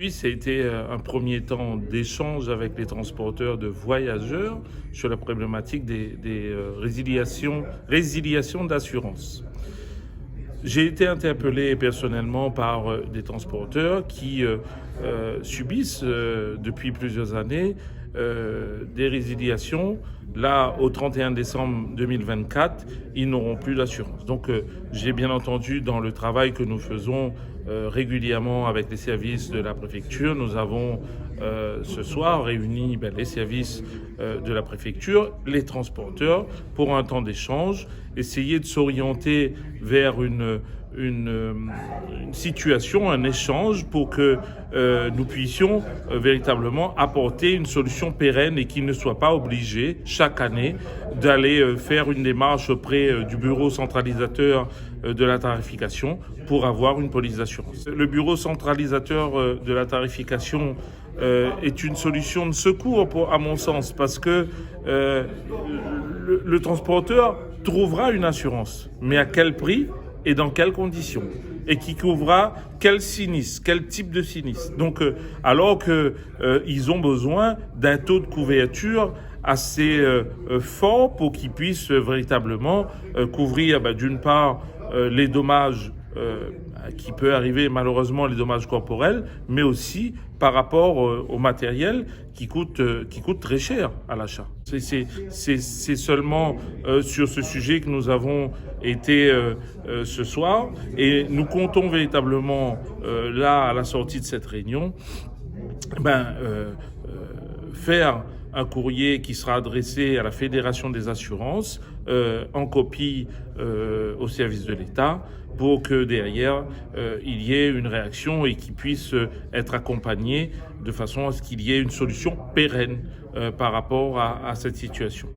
Puis, ça a été un premier temps d'échange avec les transporteurs de voyageurs sur la problématique des résiliations d'assurance. J'ai été interpellé personnellement par des transporteurs qui subissent depuis plusieurs années des résiliations. Là, au 31 décembre 2024, ils n'auront plus d'assurance. Donc, j'ai bien entendu dans le travail que nous faisons régulièrement avec les services de la préfecture, nous avons ce soir réuni les services de la préfecture, les transporteurs, pour un temps d'échange, essayer de s'orienter vers une situation, un échange pour que nous puissions véritablement apporter une solution pérenne et qu'ils ne soient pas obligés chaque année d'aller faire une démarche auprès du bureau centralisateur de la tarification pour avoir une police d'assurance. Le bureau centralisateur de la tarification est une solution de secours à mon sens, parce que le transporteur trouvera une assurance, mais à quel prix et dans quelles conditions, et qui couvrira quel sinistre, quel type de sinistre. Donc, alors qu'ils ont besoin d'un taux de couverture assez fort pour qu'ils puissent véritablement couvrir d'une part les dommages qui peut arriver malheureusement, les dommages corporels, mais aussi par rapport au matériel qui coûte très cher à l'achat. C'est seulement sur ce sujet que nous avons été ce soir, et nous comptons véritablement là, à la sortie de cette réunion, faire un courrier qui sera adressé à la Fédération des assurances, en copie au service de l'État, pour que derrière il y ait une réaction et qu'il puisse être accompagné de façon à ce qu'il y ait une solution pérenne par rapport à cette situation.